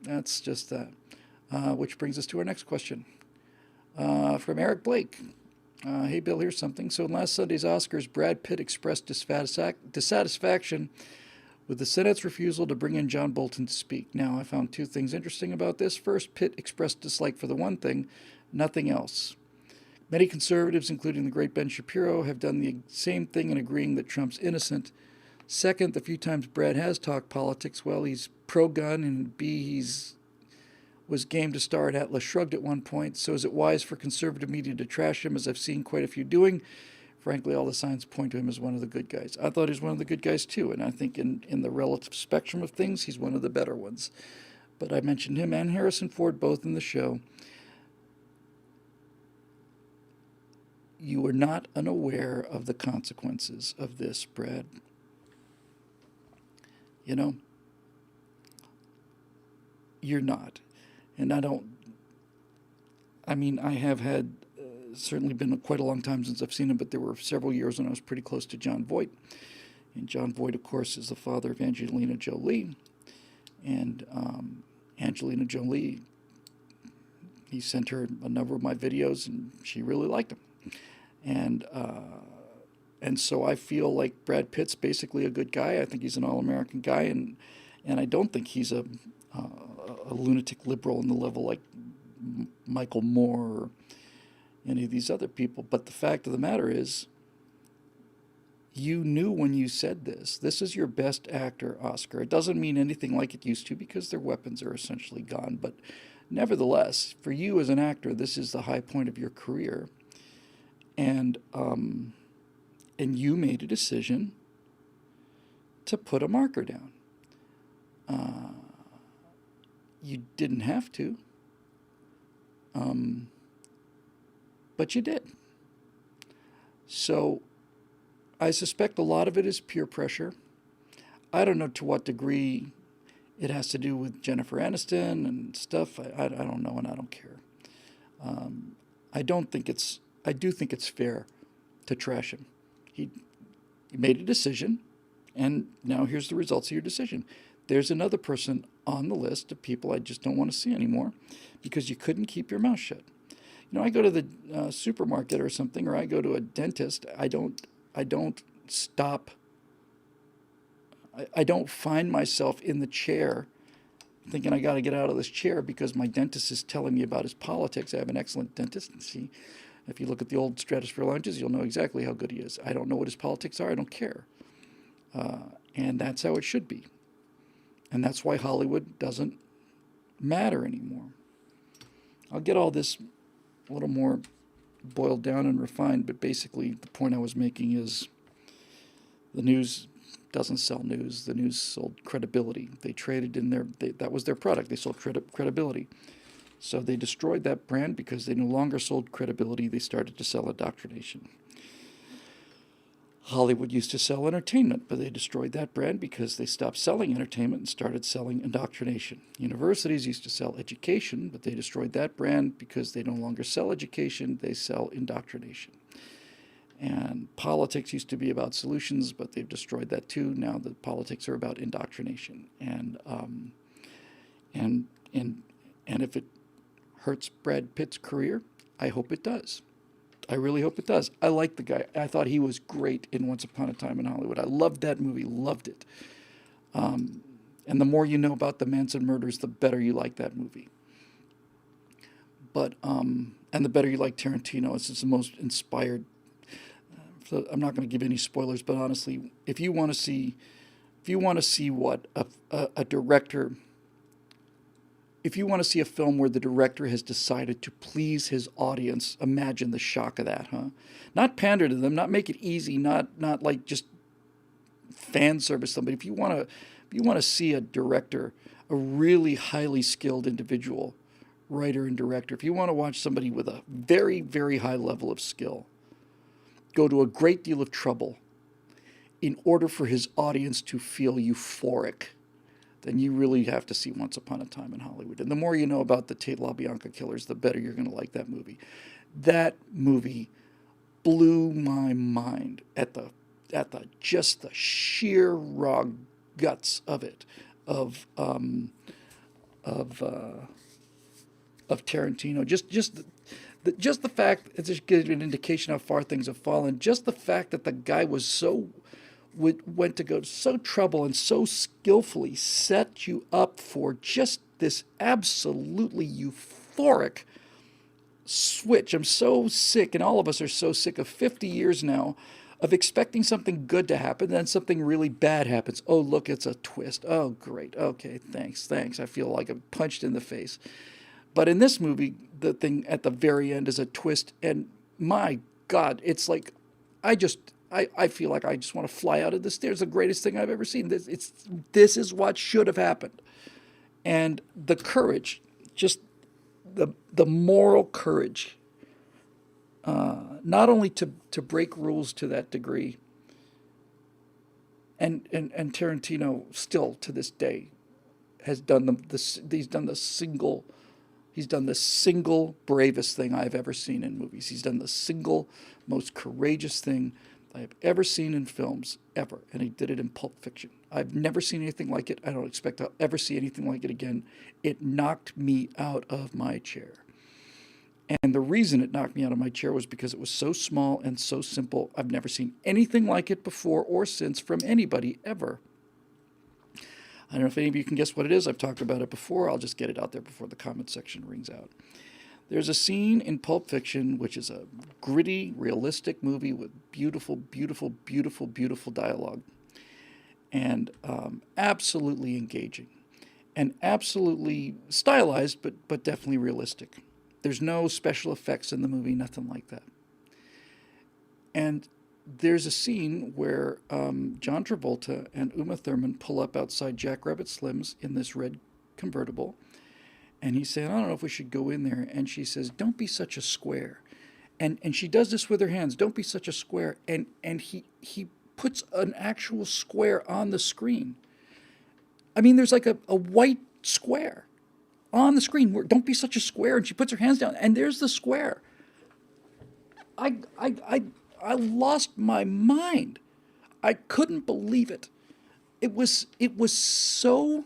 That's just that. Which brings us to our next question from Eric Blake. Hey, Bill, here's something. So in last Sunday's Oscars, Brad Pitt expressed dissatisfaction with the Senate's refusal to bring in John Bolton to speak. Now, I found two things interesting about this. First, Pitt expressed dislike for the one thing, nothing else. Many conservatives, including the great Ben Shapiro, have done the same thing in agreeing that Trump's innocent. Second, the few times Brad has talked politics, well, he's pro-gun, and B, he's was game to star at Atlas Shrugged at one point. So is it wise for conservative media to trash him, as I've seen quite a few doing? Frankly, all the signs point to him as one of the good guys. I thought he was one of the good guys too, and I think in the relative spectrum of things, he's one of the better ones. But I mentioned him and Harrison Ford both in the show. You are not unaware of the consequences of this, Brad. You know, you're not. And I have had certainly been quite a long time since I've seen him, but there were several years when I was pretty close to Jon Voight. And Jon Voight, of course, is the father of Angelina Jolie. And Angelina Jolie, he sent her a number of my videos, and she really liked them. And so I feel like Brad Pitt's basically a good guy. I think he's an all-American guy, and I don't think he's a lunatic liberal on the level like Michael Moore or any of these other people. But the fact of the matter is, you knew when you said this is your best actor Oscar. It doesn't mean anything like it used to because their weapons are essentially gone. But nevertheless, for you as an actor, this is the high point of your career. And you made a decision to put a marker down. You didn't have to, but you did. So I suspect a lot of it is peer pressure. I don't know to what degree it has to do with Jennifer Aniston and stuff. I don't know, and I don't care. I do think it's fair to trash him. He made a decision, and now here's the results of your decision. There's another person on the list of people I just don't want to see anymore because you couldn't keep your mouth shut. You know, I go to the supermarket or something, or I go to a dentist. I don't stop. I don't find myself in the chair thinking I got to get out of this chair because my dentist is telling me about his politics. I have an excellent dentist, and see, if you look at the old Stratosphere lounges, you'll know exactly how good he is. I don't know what his politics are. I don't care. And that's how it should be. And that's why Hollywood doesn't matter anymore. I'll get all this a little more boiled down and refined, but basically the point I was making is the news doesn't sell news. The news sold credibility. They traded in that was their product. They sold credibility. So they destroyed that brand because they no longer sold credibility. They started to sell indoctrination. Hollywood used to sell entertainment, but they destroyed that brand because they stopped selling entertainment and started selling indoctrination. Universities used to sell education, but they destroyed that brand because they no longer sell education, they sell indoctrination. And politics used to be about solutions, but they've destroyed that too. Now the politics are about indoctrination. And if it hurts Brad Pitt's career, I hope it does. I really hope it does. I like the guy. I thought he was great in Once Upon a Time in Hollywood. I loved that movie, loved it. And the more you know about the Manson murders, the better you like that movie. But and the better you like Tarantino. It's the most inspired. So I'm not going to give any spoilers, but honestly, if you want to see what a director. If you want to see a film where the director has decided to please his audience, imagine the shock of that, huh? Not pander to them, not make it easy, not like just fan service them. But if you want to see a director, a really highly skilled individual, writer and director, if you want to watch somebody with a very, very high level of skill go to a great deal of trouble in order for his audience to feel euphoric, then you really have to see Once Upon a Time in Hollywood. And the more you know about the Tate LaBianca killers, the better you're going to like that movie. That movie blew my mind at the sheer raw guts of it, of of Tarantino. Just the fact it just gives you an indication how far things have fallen. Just the fact that the guy was went to go so trouble and so skillfully set you up for just this absolutely euphoric switch. I'm so sick, and all of us are so sick of 50 years now of expecting something good to happen, then something really bad happens. Oh, look, it's a twist. Oh, great. Okay, thanks. I feel like I'm punched in the face. But in this movie, the thing at the very end is a twist, and my God, it's like I just I feel like I just want to fly out of the stairs. The greatest thing I've ever seen. This is what should have happened, and the courage, just the moral courage, not only to break rules to that degree, and Tarantino still to this day has done he's done the single bravest thing I've ever seen in movies. He's done the single most courageous thing I have ever seen in films, ever. And he did it in Pulp Fiction. I've never seen anything like it. I don't expect I'll ever see anything like it again. It knocked me out of my chair. And the reason it knocked me out of my chair was because it was so small and so simple. I've never seen anything like it before or since from anybody ever. I don't know if any of you can guess what it is. I've talked about it before. I'll just get it out there before the comment section rings out. There's a scene in Pulp Fiction, which is a gritty, realistic movie with beautiful, beautiful, beautiful, beautiful dialogue. And absolutely engaging. And absolutely stylized, but definitely realistic. There's no special effects in the movie, nothing like that. And there's a scene where John Travolta and Uma Thurman pull up outside Jack Rabbit Slim's in this red convertible. And he's saying, I don't know if we should go in there. And she says, don't be such a square. And she does this with her hands. Don't be such a square. And he puts an actual square on the screen. I mean, there's like a white square on the screen. Where, don't be such a square. And she puts her hands down. And there's the square. I lost my mind. I couldn't believe it. It was so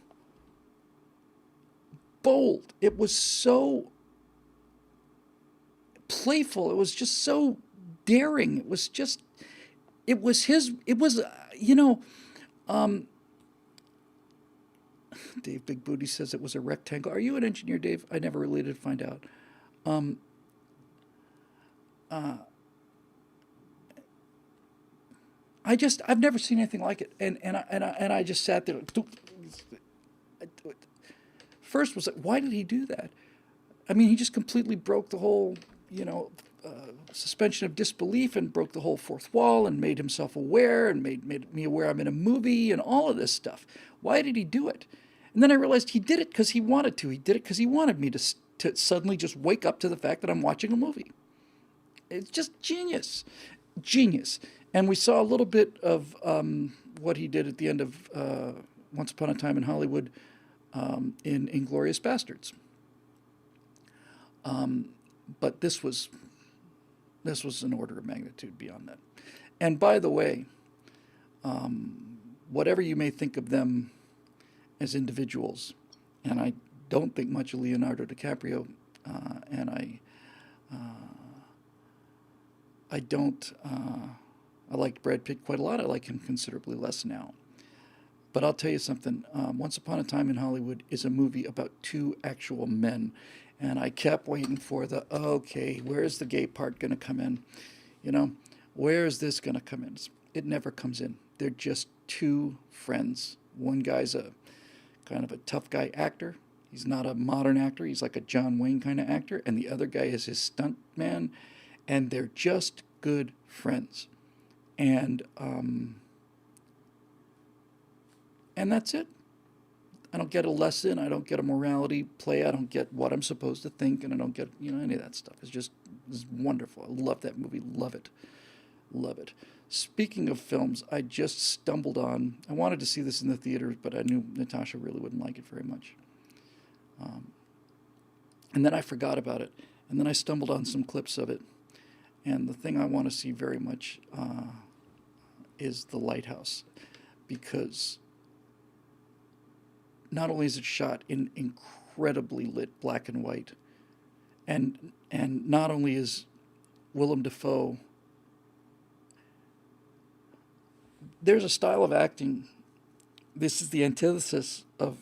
bold. It was so playful. It was just so daring. Dave Big Booty says it was a rectangle. Are you an engineer, Dave? I never really did find out. I've never seen anything like it, and I just sat there. First was like, why did he do that? I mean, he just completely broke the whole, suspension of disbelief and broke the whole fourth wall and made himself aware and made me aware I'm in a movie and all of this stuff. Why did he do it? And then I realized he did it because he wanted to. He did it because he wanted me to suddenly just wake up to the fact that I'm watching a movie. It's just genius. Genius. And we saw a little bit of what he did at the end of Once Upon a Time in Hollywood in Inglourious Bastards. But this was an order of magnitude beyond that. And by the way, whatever you may think of them as individuals, and I don't think much of Leonardo DiCaprio, and I don't. I liked Brad Pitt quite a lot. I like him considerably less now. But I'll tell you something. Once Upon a Time in Hollywood is a movie about two actual men. And I kept waiting for okay, where's the gay part going to come in? Where is this going to come in? It never comes in. They're just two friends. One guy's a kind of a tough guy actor. He's not a modern actor. He's like a John Wayne kind of actor. And the other guy is his stunt man. And they're just good friends. And that's it. I don't get a lesson. I don't get a morality play. I don't get what I'm supposed to think, and I don't get any of that stuff. It's wonderful. I love that movie. Love it. Love it. Speaking of films, I just stumbled on. I wanted to see this in the theaters, but I knew Natasha really wouldn't like it very much. And then I forgot about it, and then I stumbled on some clips of it. And the thing I want to see very much is The Lighthouse, because not only is it shot in incredibly lit black and white. And not only is Willem Dafoe, there's a style of acting. This is the antithesis of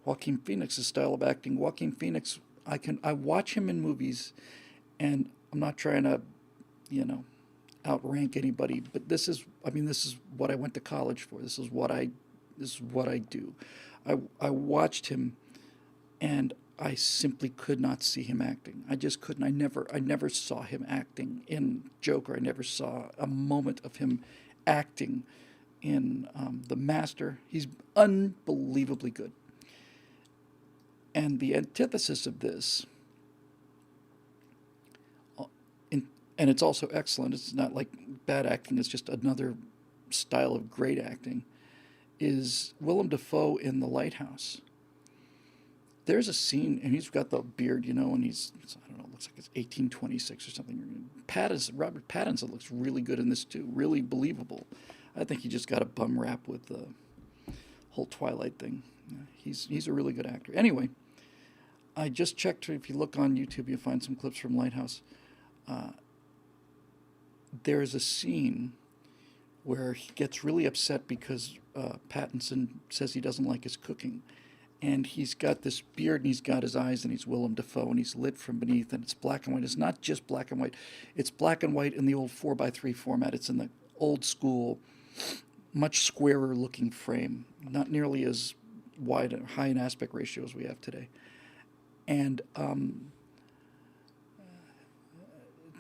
Joaquin Phoenix's style of acting. Joaquin Phoenix, I watch him in movies, and I'm not trying to, you know, outrank anybody, but this is what I went to college for. This is what I do. I watched him, and I simply could not see him acting. I just couldn't. I never saw him acting in Joker. I never saw a moment of him acting in The Master. He's unbelievably good. And the antithesis of this, and it's also excellent, it's not like bad acting, it's just another style of great acting, is Willem Dafoe in The Lighthouse. There's a scene, and he's got the beard, you know, and he's, I don't know, looks like it's 1826 or something. Robert Pattinson looks really good in this too, really believable. I think he just got a bum rap with the whole Twilight thing. He's a really good actor. Anyway, I just checked. If you look on YouTube, you'll find some clips from Lighthouse. There is a scene where he gets really upset because Pattinson says he doesn't like his cooking. And he's got this beard, and he's got his eyes, and he's Willem Dafoe, and he's lit from beneath, and it's black and white. It's not just black and white. It's black and white in the old 4:3 format. It's in the old school, much squarer looking frame, not nearly as wide and high in aspect ratio as we have today. And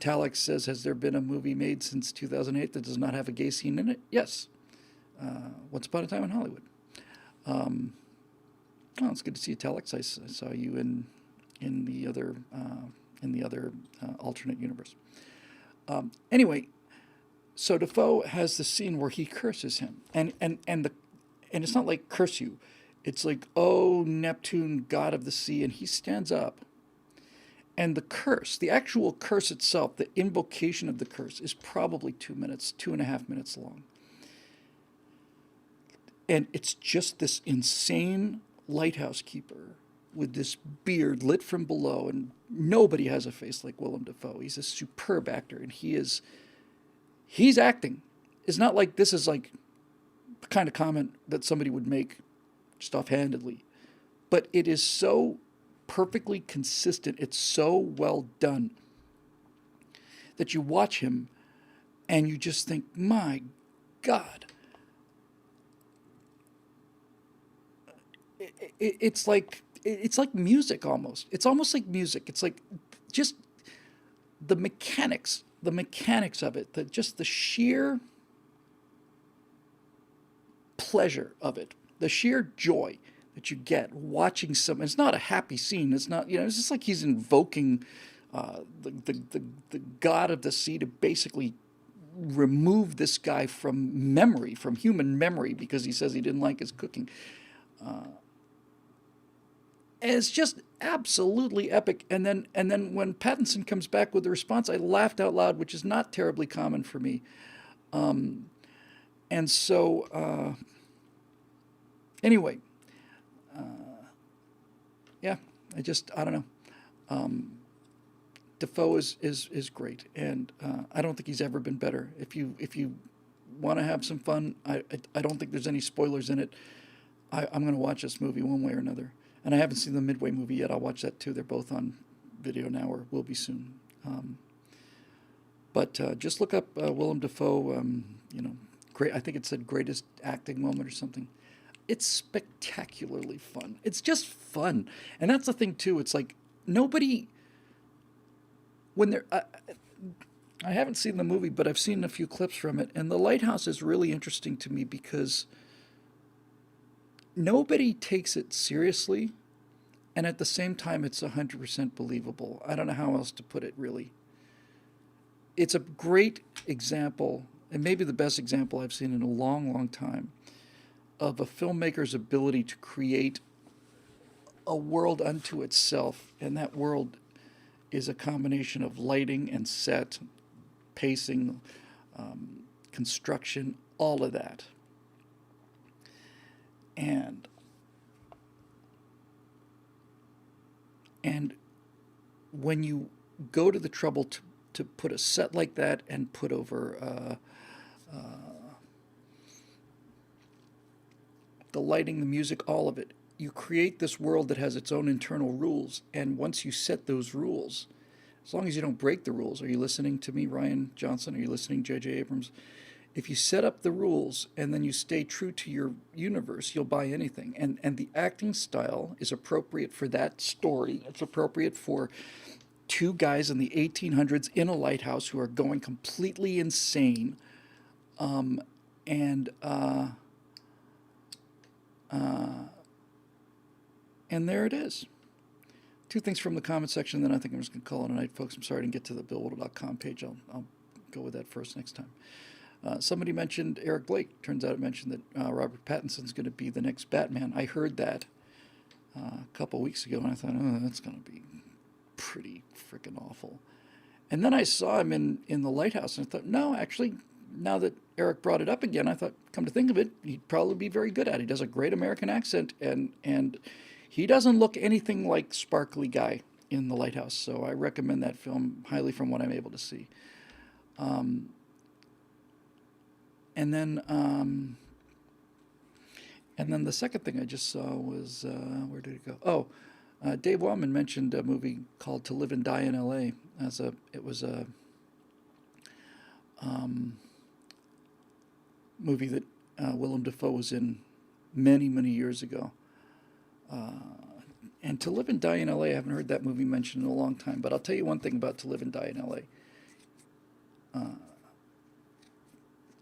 Talek says, has there been a movie made since 2008 that does not have a gay scene in it? Yes. Once Upon a Time in Hollywood. Oh, it's good to see you, Talek. I saw you in the other alternate universe. Anyway, so Dafoe has the scene where he curses him, and it's not like curse you, it's like, oh, Neptune, god of the sea, and he stands up. And the curse, the actual curse itself, the invocation of the curse, is probably 2 minutes, 2.5 minutes long. And it's just this insane lighthouse keeper with this beard lit from below, and nobody has a face like Willem Dafoe. He's a superb actor, and he's acting. It's not like this is like the kind of comment that somebody would make just offhandedly, but it is so perfectly consistent. It's so well done that you watch him and you just think, my God. It's like music almost. It's almost like music. It's like just the mechanics of it, just the sheer pleasure of it, the sheer joy that you get watching some. It's not a happy scene. It's not, it's just like he's invoking the god of the sea to basically remove this guy from memory, from human memory, because he says he didn't like his cooking. And it's just absolutely epic. And then when Pattinson comes back with the response, I laughed out loud, which is not terribly common for me. And so, anyway, yeah, I don't know. Dafoe is great, and I don't think he's ever been better. If you want to have some fun, I don't think there's any spoilers in it. I'm going to watch this movie one way or another. And I haven't seen the Midway movie yet. I'll watch that too. They're both on video now, or will be soon. But just look up Willem Dafoe. Great. I think it said greatest acting moment or something. It's spectacularly fun. It's just fun, and that's the thing too. It's like nobody. When they're, I haven't seen the movie, but I've seen a few clips from it, and The Lighthouse is really interesting to me because nobody takes it seriously, and at the same time, it's 100% believable. I don't know how else to put it, really. It's a great example, and maybe the best example I've seen in a long, long time, of a filmmaker's ability to create a world unto itself, and that world is a combination of lighting and set, pacing, construction, all of that. And And when you go to the trouble to put a set like that and put over the lighting, the music, all of it, you create this world that has its own internal rules. And once you set those rules, as long as you don't break the rules, are you listening to me, Ryan Johnson? Are you listening, J.J. Abrams? If you set up the rules and then you stay true to your universe, you'll buy anything. And the acting style is appropriate for that story. It's appropriate for two guys in the 1800s in a lighthouse who are going completely insane. And and there it is. Two things from the comment section, then I think I'm just going to call it a night, folks. I'm sorry I didn't get to the BillWhittle.com page. I'll go with that first next time. Somebody mentioned Eric Blake. Turns out it mentioned that Robert Pattinson's going to be the next Batman. I heard that a couple weeks ago, and I thought, oh, that's going to be pretty freaking awful. And then I saw him in The Lighthouse, and I thought, no, actually, now that Eric brought it up again, I thought, come to think of it, he'd probably be very good at it. He does a great American accent, and he doesn't look anything like Sparkly Guy in The Lighthouse. So I recommend that film highly from what I'm able to see. And then the second thing I just saw was where did it go? Oh, Dave Wellman mentioned a movie called To Live and Die in L.A. It was a movie that Willem Dafoe was in many, many years ago. And To Live and Die in L.A., I haven't heard that movie mentioned in a long time, but I'll tell you one thing about To Live and Die in L.A.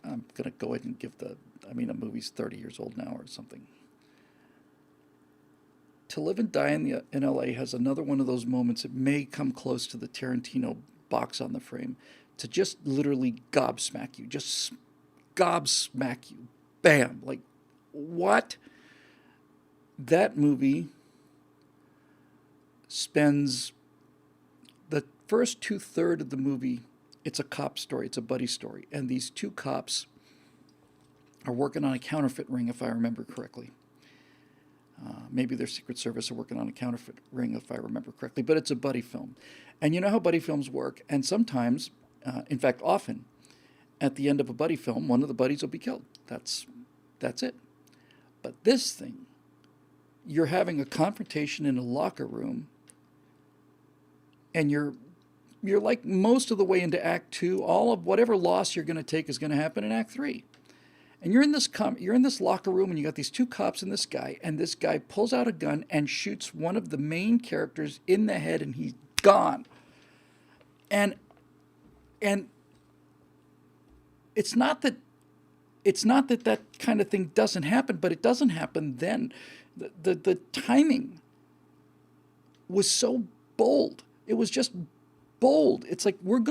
I'm going to go ahead and give a movie's 30 years old now or something. To Live and Die in L.A. has another one of those moments. It may come close to the Tarantino box on the frame to just literally gobsmack you. Just gobsmack you. Bam. Like, what? That movie spends the first 2/3 of the movie, it's a cop story, it's a buddy story, and these two cops are working on a counterfeit ring, if I remember correctly. Maybe their Secret Service are working on a counterfeit ring, if I remember correctly, but it's a buddy film. And you know how buddy films work, and sometimes, in fact, often, at the end of a buddy film, one of the buddies will be killed. That's it. But this thing, you're having a confrontation in a locker room, and you're like most of the way into Act 2. All of whatever loss you're going to take is going to happen in Act 3. And you're in this locker room, and you got these two cops and this guy pulls out a gun and shoots one of the main characters in the head, and he's gone. And it's not that that kind of thing doesn't happen, but it doesn't happen then. The timing was so bold. It was just bold. It's like you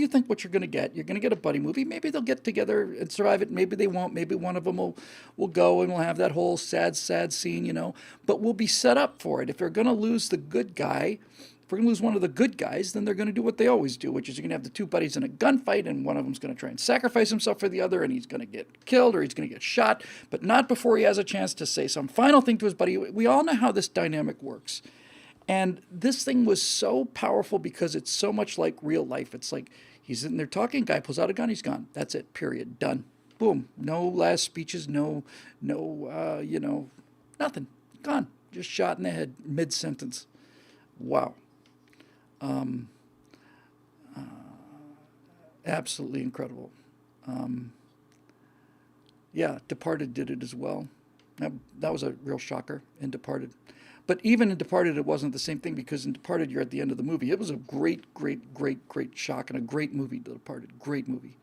think what you're gonna get. You're gonna get a buddy movie. Maybe they'll get together and survive it. Maybe they won't. Maybe one of them will go and we'll have that whole sad scene, But we'll be set up for it. If they're gonna lose the good guy, if we're gonna lose one of the good guys, then they're gonna do what they always do, which is you're gonna have the two buddies in a gunfight, and one of them's gonna try and sacrifice himself for the other, and he's gonna get killed or he's gonna get shot, but not before he has a chance to say some final thing to his buddy. We all know how this dynamic works. And this thing was so powerful because it's so much like real life. It's like he's in there talking, guy pulls out a gun, he's gone. That's it, period, done. Boom. No last speeches, no, nothing. Gone. Just shot in the head, mid-sentence. Wow. Absolutely incredible. Yeah, Departed did it as well. That was a real shocker in Departed. But even in Departed, it wasn't the same thing, because in Departed, you're at the end of the movie. It was a great shock and a great movie, Departed. Great movie.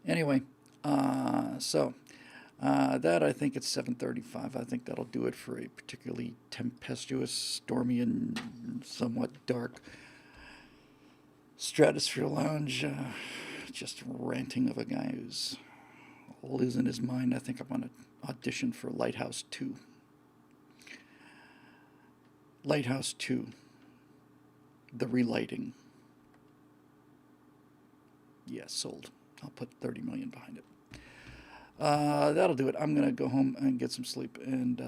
Anyway, so that I think it's 7:35. I think that'll do it for a particularly tempestuous, stormy, and somewhat dark Stratosphere Lounge. Just ranting of a guy who's losing his mind. I think I'm going to audition for Lighthouse 2. Lighthouse 2. The relighting. Yes, sold. I'll put $30 million behind it. That'll do it. I'm going to go home and get some sleep and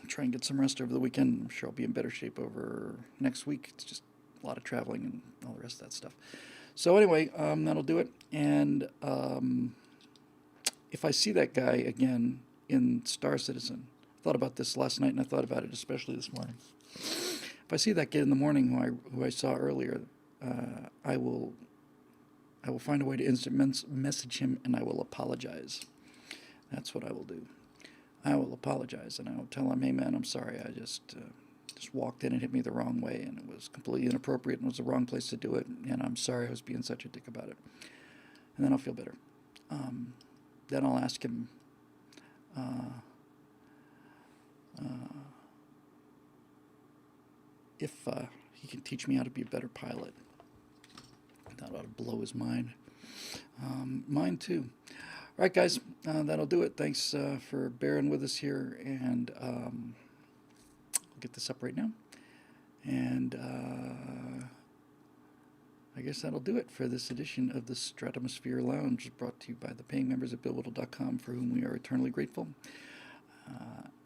try and get some rest over the weekend. I'm sure I'll be in better shape over next week. It's just a lot of traveling and all the rest of that stuff. So anyway, that'll do it. And if I see that guy again in Star Citizen, I thought about this last night and I thought about it especially this morning. If I see that kid in the morning who I saw earlier, I will find a way to instant message him and I will apologize. That's what I will do. I will apologize and I will tell him, hey man, I'm sorry. I just walked in and hit me the wrong way and it was completely inappropriate and was the wrong place to do it. And I'm sorry I was being such a dick about it. And then I'll feel better. Then I'll ask him, if he can teach me how to be a better pilot. That ought to blow his mind. Mine too. All right, guys, that'll do it. Thanks for bearing with us here, and I'll get this up right now. And I guess that'll do it for this edition of the Stratosphere Lounge, brought to you by the paying members at BillWhittle.com, for whom we are eternally grateful.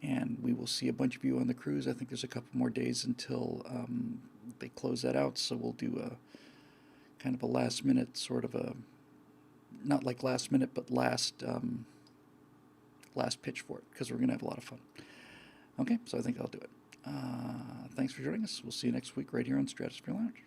And we will see a bunch of you on the cruise. I think there's a couple more days until they close that out, so we'll do a kind of a last minute sort of a, not like last minute, but last pitch for it, because we're going to have a lot of fun. Okay, so I think I'll do it. Thanks for joining us. We'll see you next week right here on Stratosphere Lounge.